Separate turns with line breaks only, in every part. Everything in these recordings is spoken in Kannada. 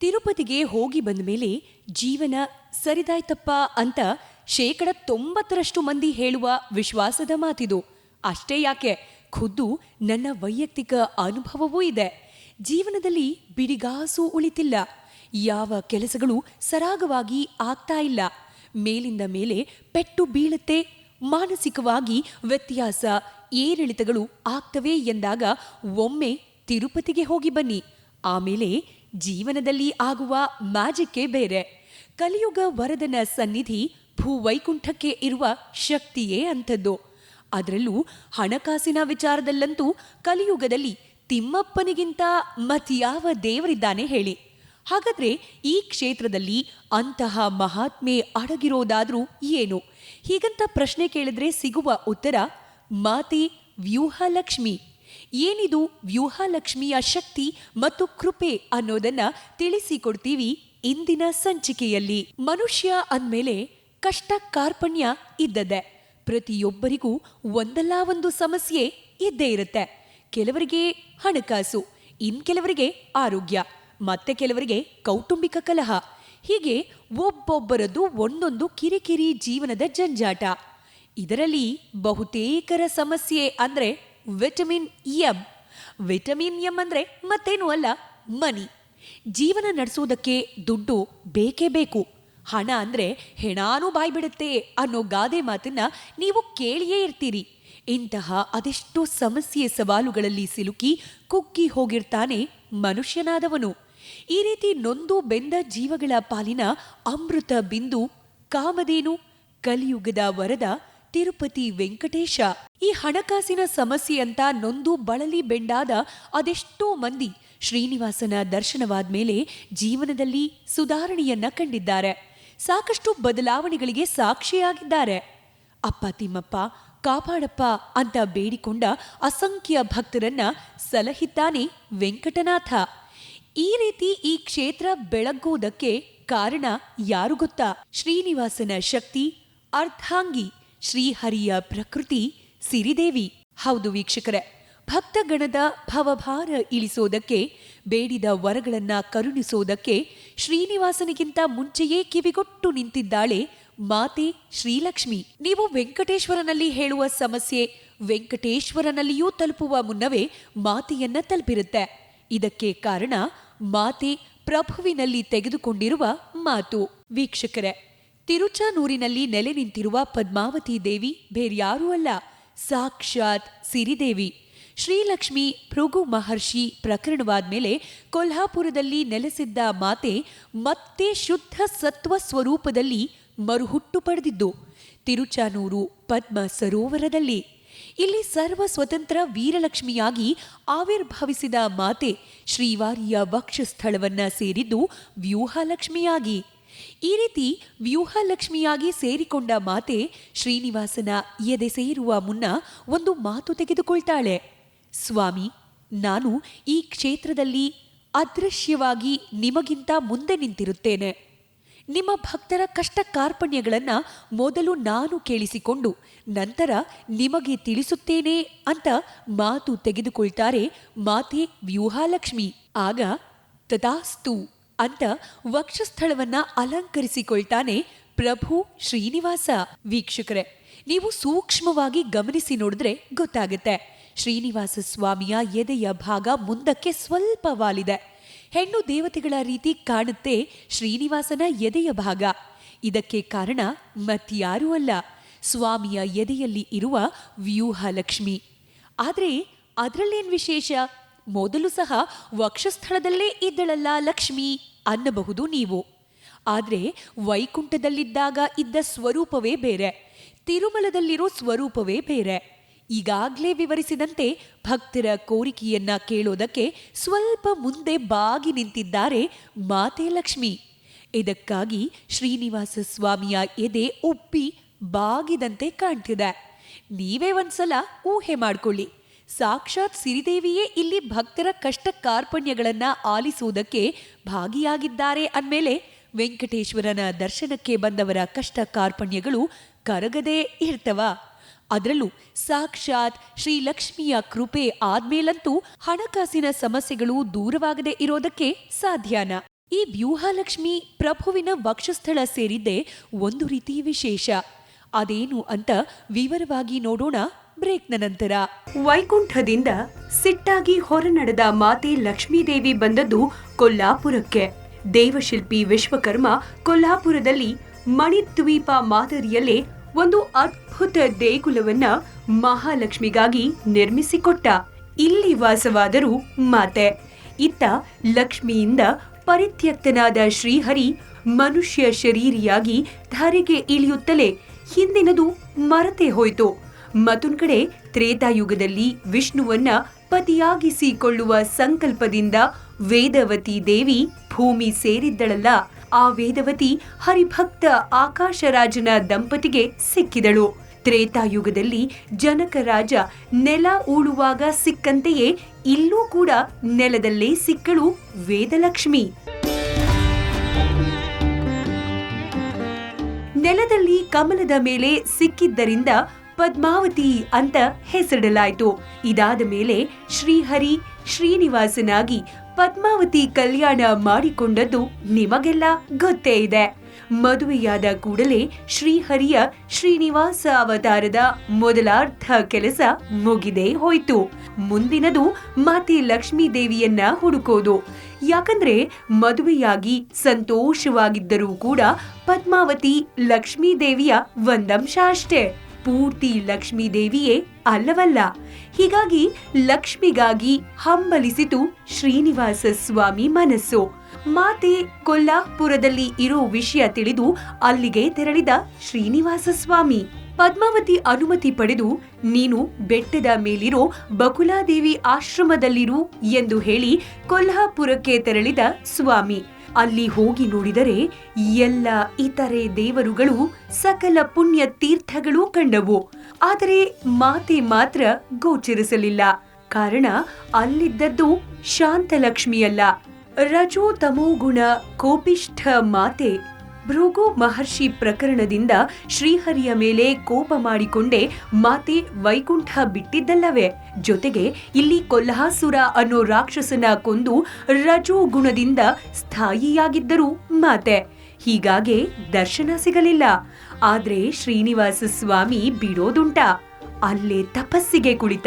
ತಿರುಪತಿಗೆ ಹೋಗಿ ಬಂದ ಮೇಲೆ ಜೀವನ ಸರಿದಾಯ್ತಪ್ಪ ಅಂತ 90% ಮಂದಿ ಹೇಳುವ ವಿಶ್ವಾಸದ ಮಾತಿದು. ಅಷ್ಟೇ ಯಾಕೆ, ಖುದ್ದು ನನ್ನ ವೈಯಕ್ತಿಕ ಅನುಭವವೂ ಇದೆ. ಜೀವನದಲ್ಲಿ ಬಿಡಿಗಾಸು ಉಳಿತಿಲ್ಲ. ಯಾವ ಕೆಲಸಗಳು ಸರಾಗವಾಗಿ ಆಗ್ತಾ ಇಲ್ಲ. ಮೇಲಿಂದ ಮೇಲೆ ಪೆಟ್ಟು ಬೀಳುತ್ತೆ. ಮಾನಸಿಕವಾಗಿ ವ್ಯತ್ಯಾಸ, ಏರಿಳಿತಗಳು ಆಗ್ತವೆ ಎಂದಾಗ ಒಮ್ಮೆ ತಿರುಪತಿಗೆ ಹೋಗಿ ಬನ್ನಿ. ಆಮೇಲೆ ಜೀವನದಲ್ಲಿ ಆಗುವ ಮ್ಯಾಜಿಕ್ಕೇ ಬೇರೆ. ಕಲಿಯುಗ ವರದನ ಸನ್ನಿಧಿ ಭೂವೈಕುಂಠಕ್ಕೆ ಇರುವ ಶಕ್ತಿಯೇ ಅಂಥದ್ದು. ಅದರಲ್ಲೂ ಹಣಕಾಸಿನ ವಿಚಾರದಲ್ಲಂತೂ ಕಲಿಯುಗದಲ್ಲಿ ತಿಮ್ಮಪ್ಪನಿಗಿಂತ ಮತ್ಯಾವ ದೇವರಿದ್ದಾನೆ ಹೇಳಿ. ಹಾಗಾದ್ರೆ ಈ ಕ್ಷೇತ್ರದಲ್ಲಿ ಅಂತಹ ಮಹಾತ್ಮೆ ಅಡಗಿರೋದಾದ್ರೂ ಏನು? ಹೀಗಂತ ಪ್ರಶ್ನೆ ಕೇಳಿದ್ರೆ ಸಿಗುವ ಉತ್ತರ ಮಾತೆ ವ್ಯೂಹಲಕ್ಷ್ಮಿ. ಏನಿದು ವ್ಯೂಹಲಕ್ಷ್ಮಿಯ ಶಕ್ತಿ ಮತ್ತು ಕೃಪೆ ಅನ್ನೋದನ್ನ ತಿಳಿಸಿಕೊಡ್ತೀವಿ ಇಂದಿನ ಸಂಚಿಕೆಯಲ್ಲಿ. ಮನುಷ್ಯ ಅಂದ್ಮೇಲೆ ಕಷ್ಟ ಕಾರ್ಪಣ್ಯ ಇದ್ದದೆ. ಪ್ರತಿಯೊಬ್ಬರಿಗೂ ಒಂದಲ್ಲ ಒಂದು ಸಮಸ್ಯೆ ಇದ್ದೇ ಇರುತ್ತೆ. ಕೆಲವರಿಗೆ ಹಣಕಾಸು, ಕೆಲವರಿಗೆ ಆರೋಗ್ಯ, ಮತ್ತೆ ಕೆಲವರಿಗೆ ಕೌಟುಂಬಿಕ ಕಲಹ. ಹೀಗೆ ಒಬ್ಬೊಬ್ಬರದ್ದು ಒಂದೊಂದು ಕಿರಿಕಿರಿ ಜೀವನದ ಜಂಜಾಟ. ಇದರಲ್ಲಿ ಬಹುತೇಕರ ಸಮಸ್ಯೆ ಅಂದ್ರೆ ವಿಟಮಿನ್ ಎಂ. ವಿಟಮಿನ್ ಎಂ ಅಂದ್ರೆ ಮತ್ತೇನು ಅಲ್ಲ, ಮನಿ. ಜೀವನ ನಡೆಸೋದಕ್ಕೆ ದುಡ್ಡು ಬೇಕೇ ಬೇಕು. ಹಣ ಅಂದ್ರೆ ಹೆಣಾನು ಬಾಯ್ಬಿಡುತ್ತೆ ಅನ್ನೋ ಗಾದೆ ಮಾತನ್ನ ನೀವು ಕೇಳಿಯೇ ಇರ್ತೀರಿ. ಇಂತಹ ಅದೆಷ್ಟೋ ಸಮಸ್ಯೆ ಸವಾಲುಗಳಲ್ಲಿ ಸಿಲುಕಿ ಕುಗ್ಗಿ ಹೋಗಿರ್ತಾನೆ ಮನುಷ್ಯನಾದವನು. ಈ ರೀತಿ ನೊಂದು ಬೆಂದ ಜೀವಗಳ ಪಾಲಿನ ಅಮೃತ ಬಿಂದು ಕಾಮಧೇನು, ಕಲಿಯುಗದ ವರದ ತಿರುಪತಿ ವೆಂಕಟೇಶ. ಈ ಹಣಕಾಸಿನ ಸಮಸ್ಯೆ ಅಂತ ನೊಂದು ಬಳಲಿ ಬೆಂಡಾದ ಅದೆಷ್ಟೋ ಮಂದಿ ಶ್ರೀನಿವಾಸನ ದರ್ಶನವಾದ್ಮೇಲೆ ಜೀವನದಲ್ಲಿ ಸುಧಾರಣೆಯನ್ನ ಕಂಡಿದ್ದಾರೆ. ಸಾಕಷ್ಟು ಬದಲಾವಣೆಗಳಿಗೆ ಸಾಕ್ಷಿಯಾಗಿದ್ದಾರೆ. ಅಪ್ಪ ತಿಮ್ಮಪ್ಪ ಕಾಪಾಡಪ್ಪ ಅಂತ ಬೇಡಿಕೊಂಡ ಅಸಂಖ್ಯ ಭಕ್ತರನ್ನ ಸಲಹಿದ್ದಾನೆ ವೆಂಕಟನಾಥ. ಈ ರೀತಿ ಈ ಕ್ಷೇತ್ರ ಬೆಳಗೋದಕ್ಕೆ ಕಾರಣ ಯಾರು ಗೊತ್ತಾ? ಶ್ರೀನಿವಾಸನ ಶಕ್ತಿ, ಅರ್ಧಾಂಗಿ ಶ್ರೀಹರಿಯ ಪ್ರಕೃತಿ ಸಿರಿದೇವಿ. ಹೌದು ವೀಕ್ಷಕರೇ, ಭಕ್ತಗಣದ ಭವಭಾರ ಇಳಿಸೋದಕ್ಕೆ, ಬೇಡಿದ ವರಗಳನ್ನ ಕರುಣಿಸೋದಕ್ಕೆ ಶ್ರೀನಿವಾಸನಿಗಿಂತ ಮುಂಚೆಯೇ ಕಿವಿಗೊಟ್ಟು ನಿಂತಿದ್ದಾಳೆ ಮಾತೆ ಶ್ರೀಲಕ್ಷ್ಮಿ. ನೀವು ವೆಂಕಟೇಶ್ವರನಲ್ಲಿ ಹೇಳುವ ಸಮಸ್ಯೆ ವೆಂಕಟೇಶ್ವರನಲ್ಲಿಯೂ ತಲುಪುವ ಮುನ್ನವೇ ಮಾತೆಯನ್ನ ತಲುಪಿರುತ್ತೆ. ಇದಕ್ಕೆ ಕಾರಣ ಮಾತೆ ಪ್ರಭುವಿನಲ್ಲಿ ತೆಗೆದುಕೊಂಡಿರುವ ಮಾತು. ವೀಕ್ಷಕರೇ, ತಿರುಚಾನೂರಿನಲ್ಲಿ ನೆಲೆ ನಿಂತಿರುವ ಪದ್ಮಾವತಿ ದೇವಿ ಬೇರ್ಯಾರೂ ಅಲ್ಲ, ಸಾಕ್ಷಾತ್ ಸಿರಿದೇವಿ. ಶ್ರೀಲಕ್ಷ್ಮಿ ಭೃಗು ಮಹರ್ಷಿ ಪ್ರಕರಣವಾದ್ಮೇಲೆ ಕೊಲ್ಹಾಪುರದಲ್ಲಿ ನೆಲೆಸಿದ್ದ ಮಾತೆ ಮತ್ತೆ ಶುದ್ಧ ಸತ್ವ ಸ್ವರೂಪದಲ್ಲಿ ಮರುಹುಟ್ಟು ಪಡೆದಿದ್ದು ತಿರುಚಾನೂರು ಪದ್ಮ ಸರೋವರದಲ್ಲಿ. ಇಲ್ಲಿ ಸರ್ವ ಸ್ವತಂತ್ರ ವೀರಲಕ್ಷ್ಮಿಯಾಗಿ ಆವಿರ್ಭವಿಸಿದ ಮಾತೆ ಶ್ರೀವಾರಿಯ ವಕ್ಷಸ್ಥಳವನ್ನ ಸೇರಿದ್ದು ವ್ಯೂಹಲಕ್ಷ್ಮಿಯಾಗಿ. ಈ ರೀತಿ ವ್ಯೂಹಲಕ್ಷ್ಮಿಯಾಗಿ ಸೇರಿಕೊಂಡ ಮಾತೆ ಶ್ರೀನಿವಾಸನ ಎದೆ ಸೇರುವ ಮುನ್ನ ಒಂದು ಮಾತು ತೆಗೆದುಕೊಳ್ತಾಳೆ. ಸ್ವಾಮಿ, ನಾನು ಈ ಕ್ಷೇತ್ರದಲ್ಲಿ ಅದೃಶ್ಯವಾಗಿ ನಿಮಗಿಂತ ಮುಂದೆ ನಿಂತಿರುತ್ತೇನೆ. ನಿಮ್ಮ ಭಕ್ತರ ಕಷ್ಟ ಕಾರ್ಪಣ್ಯಗಳನ್ನು ಮೊದಲು ನಾನು ಕೇಳಿಸಿಕೊಂಡು ನಂತರ ನಿಮಗೆ ತಿಳಿಸುತ್ತೇನೆ ಅಂತ ಮಾತು ತೆಗೆದುಕೊಳ್ತಾರೆ ಮಾತೆ ವ್ಯೂಹಲಕ್ಷ್ಮಿ. ಆಗ ತಥಾಸ್ತು ಅಂತ ವಕ್ಷಸ್ಥಳವನ್ನ ಅಲಂಕರಿಸಿಕೊಳ್ತಾನೆ ಪ್ರಭು ಶ್ರೀನಿವಾಸ. ವೀಕ್ಷಕರೇ, ನೀವು ಸೂಕ್ಷ್ಮವಾಗಿ ಗಮನಿಸಿ ನೋಡಿದ್ರೆ ಗೊತ್ತಾಗುತ್ತೆ. ಶ್ರೀನಿವಾಸ ಸ್ವಾಮಿಯ ಎದೆಯ ಭಾಗ ಮುಂದಕ್ಕೆ ಸ್ವಲ್ಪ ವಾಲಿದೆ. ಹೆಣ್ಣು ದೇವತೆಗಳ ರೀತಿ ಕಾಣುತ್ತೆ ಶ್ರೀನಿವಾಸನ ಎದೆಯ ಭಾಗ. ಇದಕ್ಕೆ ಕಾರಣ ಮತ್ಯಾರೂ ಅಲ್ಲ, ಸ್ವಾಮಿಯ ಎದೆಯಲ್ಲಿ ಇರುವ ವ್ಯೂಹಲಕ್ಷ್ಮಿ. ಆದರೆ ಅದರಲ್ಲೇನು ವಿಶೇಷ? ಮೊದಲು ಸಹ ವಕ್ಷಸ್ಥಳದಲ್ಲೇ ಇದ್ದಳಲ್ಲ ಲಕ್ಷ್ಮಿ ಅನ್ನಬಹುದು ನೀವು. ಆದರೆ ವೈಕುಂಠದಲ್ಲಿದ್ದಾಗ ಇದ್ದ ಸ್ವರೂಪವೇ ಬೇರೆ, ತಿರುಮಲದಲ್ಲಿರೋ ಸ್ವರೂಪವೇ ಬೇರೆ. ಈಗಾಗಲೇ ವಿವರಿಸಿದಂತೆ ಭಕ್ತರ ಕೋರಿಕೆಯನ್ನ ಕೇಳೋದಕ್ಕೆ ಸ್ವಲ್ಪ ಮುಂದೆ ಬಾಗಿ ನಿಂತಿದ್ದಾರೆ ಮಾತೆ ಲಕ್ಷ್ಮಿ. ಇದಕ್ಕಾಗಿ ಶ್ರೀನಿವಾಸ ಸ್ವಾಮಿಯ ಎದೆ ಉಪ್ಪಿ ಬಾಗಿದಂತೆ ಕಾಣ್ತಿದೆ. ನೀವೇ ಒಂದ್ಸಲ ಊಹೆ ಮಾಡ್ಕೊಳ್ಳಿ. ಸಾಕ್ಷಾತ್ ಸಿರಿದೇವಿಯೇ ಇಲ್ಲಿ ಭಕ್ತರ ಕಷ್ಟ ಕಾರ್ಪಣ್ಯಗಳನ್ನ ಆಲಿಸುವುದಕ್ಕೆ ಭಾಗಿಯಾಗಿದ್ದಾರೆ ಅಂದಮೇಲೆ ವೆಂಕಟೇಶ್ವರನ ದರ್ಶನಕ್ಕೆ ಬಂದವರ ಕಷ್ಟ ಕಾರ್ಪಣ್ಯಗಳು ಕರಗದೇ ಇರ್ತವ? ಅದರಲ್ಲೂ ಸಾಕ್ಷಾತ್ ಶ್ರೀಲಕ್ಷ್ಮಿಯ ಕೃಪೆ ಆದ್ಮೇಲಂತೂ ಹಣಕಾಸಿನ ಸಮಸ್ಯೆಗಳು ದೂರವಾಗದೆ ಇರೋದಕ್ಕೆ ಸಾಧ್ಯನಾ? ಈ ವ್ಯೂಹಲಕ್ಷ್ಮಿ ಪ್ರಭುವಿನ ವಕ್ಷಸ್ಥಳ ಸೇರಿದ್ದೇ ಒಂದು ರೀತಿ ವಿಶೇಷ. ಅದೇನು ಅಂತ ವಿವರವಾಗಿ ನೋಡೋಣ ಬ್ರೇಕ್ನ ನಂತರ. ವೈಕುಂಠದಿಂದ ಸಿಟ್ಟಾಗಿ ಹೊರನಡೆದ ಮಾತೆ ಲಕ್ಷ್ಮೀದೇವಿ ಬಂದದ್ದು ಕೊಲ್ಲಾಪುರಕ್ಕೆ. ದೇವಶಿಲ್ಪಿ ವಿಶ್ವಕರ್ಮ ಕೊಲ್ಲಾಪುರದಲ್ಲಿ ಮಣಿದ್ವೀಪ ಮಾದರಿಯಲ್ಲೇ ಒಂದು ಅದ್ಭುತ ದೇಗುಲವನ್ನ ಮಹಾಲಕ್ಷ್ಮಿಗಾಗಿ ನಿರ್ಮಿಸಿಕೊಟ್ಟ. ಇಲ್ಲಿ ವಾಸವಾದರೂ ಮಾತೆ. ಇತ್ತ ಲಕ್ಷ್ಮಿಯಿಂದ ಪರಿತ್ಯಕ್ತನಾದ ಶ್ರೀಹರಿ ಮನುಷ್ಯ ಶರೀರಿಯಾಗಿ ಧರೆಗೆ ಇಳಿಯುತ್ತಲೇ ಹಿಂದಿನದು ಮರೆತೇ ಹೋಯಿತು. ಮತ್ತೊಂದು ಕಡೆ ತ್ರೇತಾಯುಗದಲ್ಲಿ ವಿಷ್ಣುವನ್ನ ಪತಿಯಾಗಿಸಿಕೊಳ್ಳುವ ಸಂಕಲ್ಪದಿಂದ ವೇದವತಿ ದೇವಿ ಭೂಮಿ ಸೇರಿದ್ದಳಲ್ಲ. ಆ ವೇದವತಿ ಹರಿಭಕ್ತ ಆಕಾಶರಾಜನ ದಂಪತಿಗೆ ಸಿಕ್ಕಿದಳು. ತ್ರೇತಾಯುಗದಲ್ಲಿ ಜನಕ ರಾಜ ನೆಲ ಉಳುವಾಗ ಸಿಕ್ಕಂತೆಯೇ ಇಲ್ಲೂ ಕೂಡ ನೆಲದಲ್ಲೇ ಸಿಕ್ಕಳು ವೇದಲಕ್ಷ್ಮಿ. ನೆಲದಲ್ಲಿ ಕಮಲದ ಮೇಲೆ ಸಿಕ್ಕಿದ್ದರಿಂದ ಪದ್ಮಾವತಿ ಅಂತ ಹೆಸರಿಡಲಾಯಿತು. ಇದಾದ ಮೇಲೆ ಶ್ರೀಹರಿ ಶ್ರೀನಿವಾಸನಾಗಿ ಪದ್ಮಾವತಿ ಕಲ್ಯಾಣ ಮಾಡಿಕೊಂಡದ್ದು ನಿಮಗೆಲ್ಲ ಗೊತ್ತೇ ಇದೆ. ಮದುವೆಯಾದ ಕೂಡಲೇ ಶ್ರೀಹರಿಯ ಶ್ರೀನಿವಾಸ ಅವತಾರದ ಮೊದಲಾರ್ಧ ಕೆಲಸ ಮುಗಿದೇ ಹೋಯ್ತು. ಮುಂದಿನದು ಮಾತೆ ಲಕ್ಷ್ಮೀ ದೇವಿಯನ್ನ ಹುಡುಕೋದು. ಯಾಕಂದ್ರೆ ಮದುವೆಯಾಗಿ ಸಂತೋಷವಾಗಿದ್ದರೂ ಕೂಡ ಪದ್ಮಾವತಿ ಲಕ್ಷ್ಮೀ ದೇವಿಯ ಒಂದಂಶ ಅಷ್ಟೇ, ಪೂರ್ತಿ ಲಕ್ಷ್ಮೀ ದೇವಿಯೇ ಅಲ್ಲವಲ್ಲ. ಹೀಗಾಗಿ ಲಕ್ಷ್ಮಿಗಾಗಿ ಹಂಬಲಿಸಿತು ಶ್ರೀನಿವಾಸ ಸ್ವಾಮಿ ಮನಸ್ಸು. ಮಾತೆ ಕೊಲ್ಲಾಪುರದಲ್ಲಿ ಇರೋ ವಿಷಯ ತಿಳಿದು ಅಲ್ಲಿಗೆ ತೆರಳಿದ ಶ್ರೀನಿವಾಸ ಸ್ವಾಮಿ. ಪದ್ಮಾವತಿ ಅನುಮತಿ ಪಡೆದು ನೀನು ಬೆಟ್ಟದ ಮೇಲಿರೋ ಬಕುಲಾದೇವಿ ಆಶ್ರಮದಲ್ಲಿರು ಎಂದು ಹೇಳಿ ಕೊಲ್ಹಾಪುರಕ್ಕೆ ತೆರಳಿದ ಸ್ವಾಮಿ. ಅಲ್ಲಿ ಹೋಗಿ ನೋಡಿದರೆ ಎಲ್ಲ ಇತರೆ ದೇವರುಗಳು ಸಕಲ ಪುಣ್ಯ ತೀರ್ಥಗಳೂ ಕಂಡವು. ಆದರೆ ಮಾತೆ ಮಾತ್ರ ಗೋಚರಿಸಲಿಲ್ಲ. ಕಾರಣ ಅಲ್ಲಿದ್ದದ್ದು ಶಾಂತಲಕ್ಷ್ಮಿಯಲ್ಲ, ರಜೋ ತಮೋಗುಣ ಕೋಪಿಷ್ಠ ಮಾತೆ. ಭೃಗು ಮಹರ್ಷಿ ಪ್ರಕರಣದಿಂದ ಶ್ರೀಹರಿಯ ಮೇಲೆ ಕೋಪ ಮಾಡಿಕೊಂಡೇ ಮಾತೆ ವೈಕುಂಠ ಬಿಟ್ಟಿದ್ದಲ್ಲವೇ? ಜೊತೆಗೆ ಇಲ್ಲಿ ಕೊಲ್ಹಾಸುರ ಅನ್ನೋ ರಾಕ್ಷಸನ ಕೊಂದು ರಜೋ ಗುಣದಿಂದ ಸ್ಥಾಯಿಯಾಗಿದ್ದರು ಮಾತೆ. ಹೀಗಾಗಿ ದರ್ಶನ ಸಿಗಲಿಲ್ಲ. ಆದ್ರೆ ಶ್ರೀನಿವಾಸ ಸ್ವಾಮಿ ಬಿಡೋದುಂಟ, ಅಲ್ಲೇ ತಪಸ್ಸಿಗೆ ಕುಳಿತ.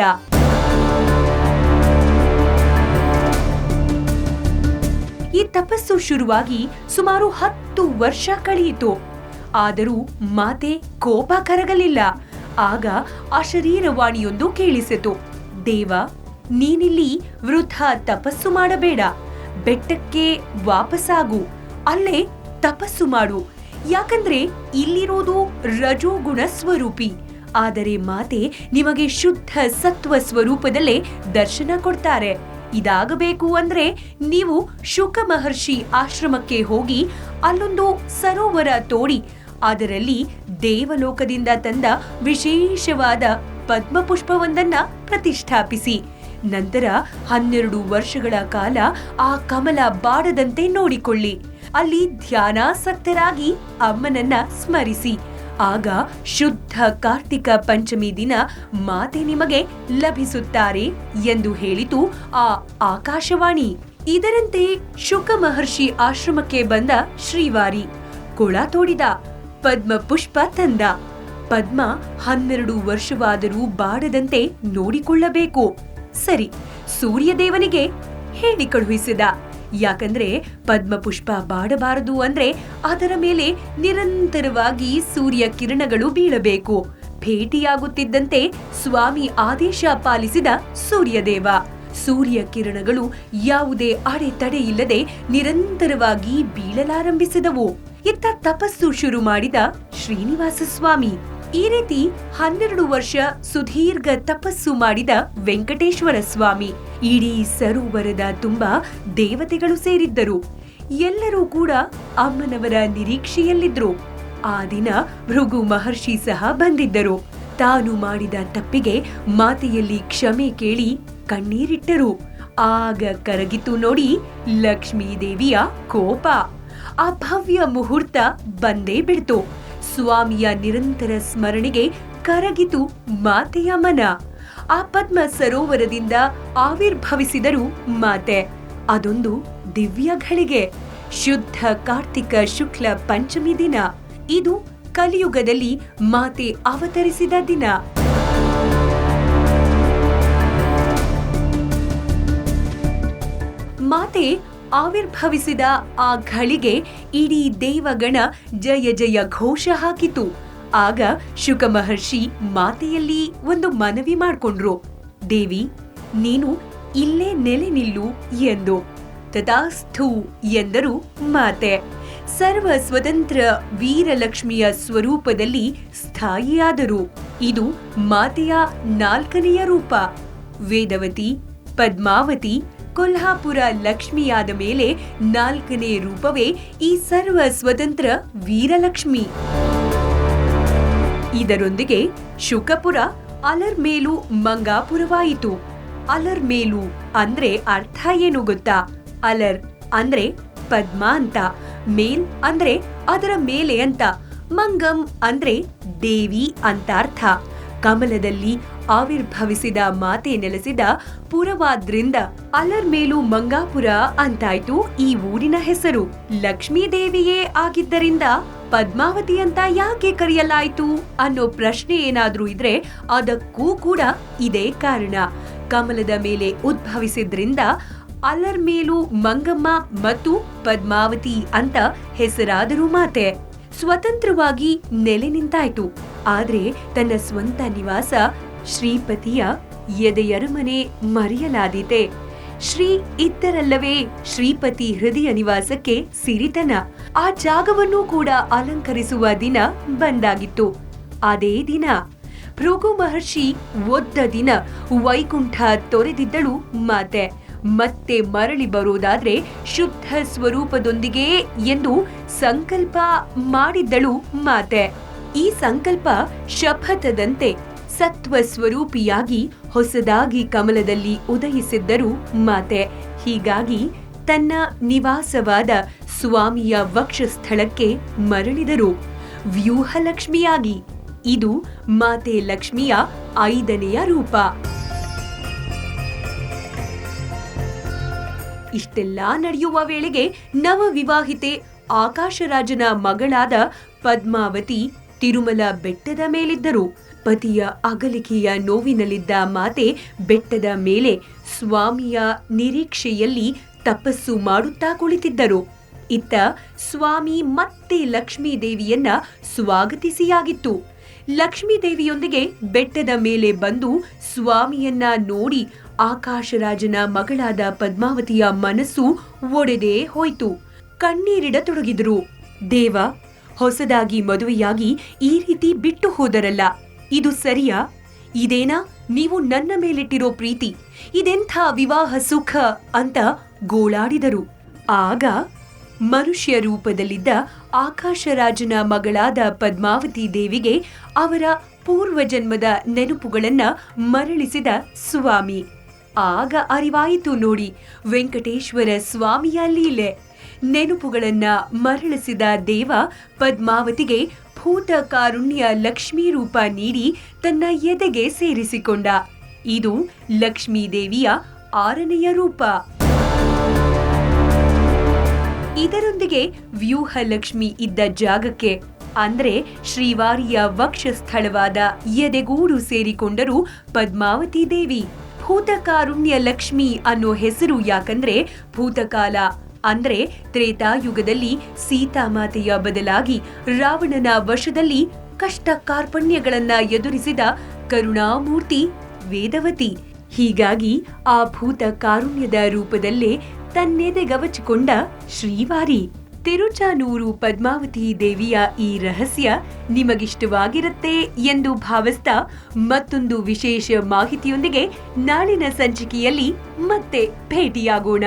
ಈ ತಪಸ್ಸು ಶುರುವಾಗಿ ಸುಮಾರು 10 ವರ್ಷ ಕಳೆಯಿತು. ಆದರೂ ಮಾತೆ ಕೋಪ ಕರಗಲಿಲ್ಲ. ಆಗ ಅಶರೀರವಾಣಿಯೊಂದು ಕೇಳಿಸಿತು. ದೇವ, ನೀನಿಲ್ಲಿ ವೃಥಾ ತಪಸ್ಸು ಮಾಡಬೇಡ. ಬೆಟ್ಟಕ್ಕೆ ವಾಪಸ್ಸಾಗು, ಅಲ್ಲೇ ತಪಸ್ಸು ಮಾಡು. ಯಾಕಂದ್ರೆ ಇಲ್ಲಿರೋದು ರಜೋಗುಣ ಸ್ವರೂಪಿ. ಆದರೆ ಮಾತೆ ನಿಮಗೆ ಶುದ್ಧ ಸತ್ವ ಸ್ವರೂಪದಲ್ಲೇ ದರ್ಶನ ಕೊಡ್ತಾರೆ. ಇದಾಗಬೇಕು ಅಂದ್ರೆ ನೀವು ಶುಕ ಮಹರ್ಷಿ ಆಶ್ರಮಕ್ಕೆ ಹೋಗಿ ಅಲ್ಲೊಂದು ಸರೋವರ ತೋಡಿ ಅದರಲ್ಲಿ ದೇವಲೋಕದಿಂದ ತಂದ ವಿಶೇಷವಾದ ಪದ್ಮಪುಷ್ಪವೊಂದನ್ನ ಪ್ರತಿಷ್ಠಾಪಿಸಿ. ನಂತರ 12 ವರ್ಷಗಳ ಕಾಲ ಆ ಕಮಲ ಬಾಡದಂತೆ ನೋಡಿಕೊಳ್ಳಿ. ಅಲ್ಲಿ ಧ್ಯಾನಾಸಕ್ತರಾಗಿ ಅಮ್ಮನನ್ನ ಸ್ಮರಿಸಿ. ಆಗ ಶುದ್ಧ ಕಾರ್ತಿಕ ಪಂಚಮಿ ದಿನ ಮಾತೆ ನಿಮಗೆ ಲಭಿಸುತ್ತಾರೆ ಎಂದು ಹೇಳಿತು ಆ ಆಕಾಶವಾಣಿ. ಇದರಂತೆ ಶುಕ ಮಹರ್ಷಿ ಆಶ್ರಮಕ್ಕೆ ಬಂದ ಶ್ರೀವಾರಿ ಕೊಳ ತೋಡಿದ, ಪದ್ಮ ಪುಷ್ಪ ತಂದ. ಪದ್ಮ 12 ವರ್ಷವಾದರೂ ಬಾಡದಂತೆ ನೋಡಿಕೊಳ್ಳಬೇಕು. ಸರಿ, ಸೂರ್ಯದೇವನಿಗೆ ಹೇಳಿ ಕಳುಹಿಸಿದ. ಯಾಕಂದ್ರೆ ಪದ್ಮಪುಷ್ಪ ಬಾಡಬಾರದು ಅಂದ್ರೆ ಅದರ ಮೇಲೆ ನಿರಂತರವಾಗಿ ಸೂರ್ಯ ಕಿರಣಗಳು ಬೀಳಬೇಕು. ಭೇಟಿಯಾಗುತ್ತಿದ್ದಂತೆ ಸ್ವಾಮಿ ಆದೇಶ ಪಾಲಿಸಿದ ಸೂರ್ಯದೇವ. ಸೂರ್ಯ ಕಿರಣಗಳು ಯಾವುದೇ ಅಡೆತಡೆ ಇಲ್ಲದೆ ನಿರಂತರವಾಗಿ ಬೀಳಲಾರಂಭಿಸಿದವು. ಇತ್ತ ತಪಸ್ಸು ಶುರು ಮಾಡಿದ ಶ್ರೀನಿವಾಸ ಸ್ವಾಮಿ. ಈ ರೀತಿ 12 ವರ್ಷ ಸುದೀರ್ಘ ತಪಸ್ಸು ಮಾಡಿದ ವೆಂಕಟೇಶ್ವರ ಸ್ವಾಮಿ. ಇಡೀ ಸರೋವರದ ತುಂಬ ದೇವತೆಗಳು ಸೇರಿದ್ದರು. ಎಲ್ಲರೂ ಕೂಡ ಅಮ್ಮನವರ ನಿರೀಕ್ಷೆಯಲ್ಲಿದ್ರು. ಆ ದಿನ ಭೃಗು ಮಹರ್ಷಿ ಸಹ ಬಂದಿದ್ದರು. ತಾನು ಮಾಡಿದ ತಪ್ಪಿಗೆ ಮಾತೆಯಲ್ಲಿ ಕ್ಷಮೆ ಕೇಳಿ ಕಣ್ಣೀರಿಟ್ಟರು. ಆಗ ಕರಗಿತು ನೋಡಿ ಲಕ್ಷ್ಮೀ ದೇವಿಯ ಕೋಪ. ಆ ಭವ್ಯ ಮುಹೂರ್ತ ಬಂದೇ ಬಿಡ್ತು. ಸ್ವಾಮಿಯ ನಿರಂತರ ಸ್ಮರಣೆಗೆ ಕರಗಿತು ಮಾತೆಯ ಮನ. ಆ ಪದ್ಮ ಸರೋವರದಿಂದ ಆವಿರ್ಭವಿಸಿದರು ಮಾತೆ. ಅದೊಂದು ದಿವ್ಯ ಘಳಿಗೆ. ಶುದ್ಧ ಕಾರ್ತಿಕ ಶುಕ್ಲ ಪಂಚಮಿ ದಿನ. ಇದು ಕಲಿಯುಗದಲ್ಲಿ ಮಾತೆ ಅವತರಿಸಿದ ದಿನ. ಮಾತೆ ಆವಿರ್ಭವಿಸಿದ ಆ ಘಳಿಗೆ ಇಡೀ ದೇವಗಣ ಜಯ ಜಯ ಘೋಷ ಹಾಕಿತು. ಆಗ ಶುಕ ಮಹರ್ಷಿ ಮಾತೆಯಲ್ಲಿ ಒಂದು ಮನವಿ ಮಾಡಿಕೊಂಡ್ರು. ದೇವಿ, ನೀನು ಇಲ್ಲೇ ನೆಲೆ ನಿಲ್ಲು ಎಂದು. ತಥಾಸ್ಥು ಎಂದರು ಮಾತೆ. ಸರ್ವ ಸ್ವತಂತ್ರ ವೀರಲಕ್ಷ್ಮಿಯ ಸ್ವರೂಪದಲ್ಲಿ ಸ್ಥಾಯಿಯಾದರು. ಇದು ಮಾತೆಯ 4ನೆಯ ರೂಪ. ವೇದವತಿ, ಪದ್ಮಾವತಿ, ಕೊಲ್ಹಾಪುರ ಲಕ್ಷ್ಮಿಯಾದ ಮೇಲೆ 4ನೇ ರೂಪವೇ ಈ ಸರ್ವ ಸ್ವತಂತ್ರ ವೀರಲಕ್ಷ್ಮಿ. ಇದರೊಂದಿಗೆ ಶುಕಪುರ ಅಲರ್ಮೇಲು ಮಂಗಾಪುರವಾಯಿತು. ಅಲರ್ಮೇಲು ಅಂದ್ರೆ ಅರ್ಥ ಏನು ಗೊತ್ತಾ? ಅಲರ್ ಅಂದ್ರೆ ಪದ್ಮ ಅಂತ, ಮೇಲ್ ಅಂದ್ರೆ ಅದರ ಮೇಲೆ ಅಂತ, ಮಂಗಂ ಅಂದ್ರೆ ದೇವಿ ಅಂತ ಅರ್ಥ. ಕಮಲದಲ್ಲಿ ಆವಿರ್ಭವಿಸಿದ ಮಾತೆ ನೆಲೆಸಿದ ಪುರವಾದ್ರಿಂದ ಅಲರ್ಮೇಲು ಮಂಗಾಪುರ ಅಂತಾಯ್ತು ಈ ಊರಿನ ಹೆಸರು. ಲಕ್ಷ್ಮೀ ದೇವಿಯೇ ಆಗಿದ್ದರಿಂದ ಪದ್ಮಾವತಿ ಅಂತ ಯಾಕೆ ಕರೆಯಲಾಯಿತು ಅನ್ನೋ ಪ್ರಶ್ನೆ ಏನಾದ್ರೂ ಇದ್ರೆ ಅದಕ್ಕೂ ಕೂಡ ಇದೇ ಕಾರಣ. ಕಮಲದ ಮೇಲೆ ಉದ್ಭವಿಸಿದ್ರಿಂದ ಅಲರ್ಮೇಲು ಮಂಗಮ್ಮ ಮತ್ತು ಪದ್ಮಾವತಿ ಅಂತ ಹೆಸರಾದರೂ ಮಾತೆ. ಸ್ವತಂತ್ರವಾಗಿ ನೆಲೆ ನಿಂತಾಯ್ತು. ಆದ್ರೆ ತನ್ನ ಸ್ವಂತ ನಿವಾಸ ಶ್ರೀಪತಿಯ ಎದೆಯರಮನೆ ಮರೆಯಲಾದೀತೆ. ಶ್ರೀ ಇದ್ದರಲ್ಲವೇ ಶ್ರೀಪತಿ ಹೃದಯ ನಿವಾಸಕ್ಕೆ ಸಿರಿತನ. ಆ ಜಾಗವನ್ನು ಕೂಡ ಅಲಂಕರಿಸುವ ದಿನ ಬಂದಾಗಿತ್ತು. ಅದೇ ದಿನ ಭೃಗು ಮಹರ್ಷಿ ಒದ್ದ ದಿನ ವೈಕುಂಠ ತೊರೆದಿದ್ದಳು ಮಾತೆ. ಮತ್ತೆ ಮರಳಿ ಬರುವುದಾದ್ರೆ ಶುದ್ಧ ಸ್ವರೂಪದೊಂದಿಗೆ ಎಂದು ಸಂಕಲ್ಪ ಮಾಡಿದ್ದಳು ಮಾತೆ. ಈ ಸಂಕಲ್ಪ ಶಪಥದಂತೆ ಸತ್ವ ಸ್ವರೂಪಿಯಾಗಿ ಹೊಸದಾಗಿ ಕಮಲದಲ್ಲಿ ಉದಯಿಸಿದ್ದರು ಮಾತೆ. ಹೀಗಾಗಿ ತನ್ನ ನಿವಾಸವಾದ ಸ್ವಾಮಿಯ ವಕ್ಷಸ್ಥಳಕ್ಕೆ ಮರಳಿದರು ವ್ಯೂಹಲಕ್ಷ್ಮಿಯಾಗಿ. ಇದು ಮಾತೆ ಲಕ್ಷ್ಮಿಯ 5ನೆಯ ರೂಪ. ಇಷ್ಟೆಲ್ಲ ನಡೆಯುವ ವೇಳೆಗೆ ನವವಿವಾಹಿತೆ ಆಕಾಶರಾಜನ ಮಗಳಾದ ಪದ್ಮಾವತಿ ತಿರುಮಲ ಬೆಟ್ಟದ ಮೇಲಿದ್ದರು. ಪತಿಯ ಅಗಲಿಕೆಯ ನೋವಿನಲ್ಲಿದ್ದ ಮಾತೆ ಬೆಟ್ಟದ ಮೇಲೆ ಸ್ವಾಮಿಯ ನಿರೀಕ್ಷೆಯಲ್ಲಿ ತಪಸ್ಸು ಮಾಡುತ್ತಾ ಕುಳಿತಿದ್ದರು. ಇತ್ತ ಸ್ವಾಮಿ ಮತ್ತೆ ಲಕ್ಷ್ಮೀ ದೇವಿಯನ್ನ ಸ್ವಾಗತಿಸಿಯಾಗಿತ್ತು. ಲಕ್ಷ್ಮೀ ದೇವಿಯೊಂದಿಗೆ ಬೆಟ್ಟದ ಮೇಲೆ ಬಂದು ಸ್ವಾಮಿಯನ್ನ ನೋಡಿ ಆಕಾಶರಾಜನ ಮಗಳಾದ ಪದ್ಮಾವತಿಯ ಮನಸ್ಸು ಒಡೆದೇ ಹೋಯ್ತು. ಕಣ್ಣೀರಿಡತೊಡಗಿದ್ರು. ದೇವ, ಹೊಸದಾಗಿ ಮದುವೆಯಾಗಿ ಈ ರೀತಿ ಬಿಟ್ಟು ಹೋದರಲ್ಲ, ಇದು ಸರಿಯಾ? ಇದೇನಾ ನೀವು ನನ್ನ ಮೇಲಿಟ್ಟಿರೋ ಪ್ರೀತಿ? ಇದೆಂಥ ವಿವಾಹ ಸುಖ ಅಂತ ಗೋಳಾಡಿದರು. ಆಗ ಮನುಷ್ಯ ರೂಪದಲ್ಲಿದ್ದ ಆಕಾಶರಾಜನ ಮಗಳಾದ ಪದ್ಮಾವತಿ ದೇವಿಗೆ ಅವರ ಪೂರ್ವಜನ್ಮದ ನೆನಪುಗಳನ್ನ ಮರಳಿಸಿದ ಸ್ವಾಮಿ. ಆಗ ಅರಿವಾಯಿತು ನೋಡಿ ವೆಂಕಟೇಶ್ವರ ಸ್ವಾಮಿಯ ಲೀಲೆ. ನೆನಪುಗಳನ್ನ ಮರಳಿಸಿದ ದೇವ ಪದ್ಮಾವತಿಗೆ ಭೂತ ಕಾರುಣ್ಯ ಲಕ್ಷ್ಮೀ ರೂಪ ನೀಡಿ ತನ್ನ ಎದೆಗೆ ಸೇರಿಸಿಕೊಂಡ. ಇದು ಲಕ್ಷ್ಮೀ ದೇವಿಯ 6ನೆಯ ರೂಪ. ಇದರೊಂದಿಗೆ ವ್ಯೂಹಲಕ್ಷ್ಮಿ ಇದ್ದ ಜಾಗಕ್ಕೆ ಅಂದ್ರೆ ಶ್ರೀವಾರಿಯ ವಕ್ಷಸ್ಥಳವಾದ ಎದೆಗೂಡು ಸೇರಿಕೊಂಡರು ಪದ್ಮಾವತಿ ದೇವಿ. ಭೂತಕಾರುಣ್ಯ ಲಕ್ಷ್ಮಿ ಅನ್ನೋ ಹೆಸರು ಯಾಕಂದ್ರೆ ಭೂತಕಾಲ ಅಂದ್ರೆ ತ್ರೇತಾಯುಗದಲ್ಲಿ ಸೀತಾಮಾತೆಯ ಬದಲಾಗಿ ರಾವಣನ ವಶದಲ್ಲಿ ಕಷ್ಟ ಕಾರ್ಪಣ್ಯಗಳನ್ನ ಎದುರಿಸಿದ ಕರುಣಾಮೂರ್ತಿ ವೇದವತಿ. ಹೀಗಾಗಿ ಆ ಭೂತ ಕಾರುಣ್ಯದ ರೂಪದಲ್ಲೇ ತನ್ನೆದೆಗವಚಿಕೊಂಡ ಶ್ರೀವಾರಿ. ತಿರುಚಾನೂರು ಪದ್ಮಾವತಿ ದೇವಿಯ ಈ ರಹಸ್ಯ ನಿಮಗಿಷ್ಟವಾಗಿರುತ್ತೆ ಎಂದು ಭಾವಿಸ್ತಾ ಮತ್ತೊಂದು ವಿಶೇಷ ಮಾಹಿತಿಯೊಂದಿಗೆ ನಾಳಿನ ಸಂಚಿಕೆಯಲ್ಲಿ ಮತ್ತೆ ಭೇಟಿಯಾಗೋಣ.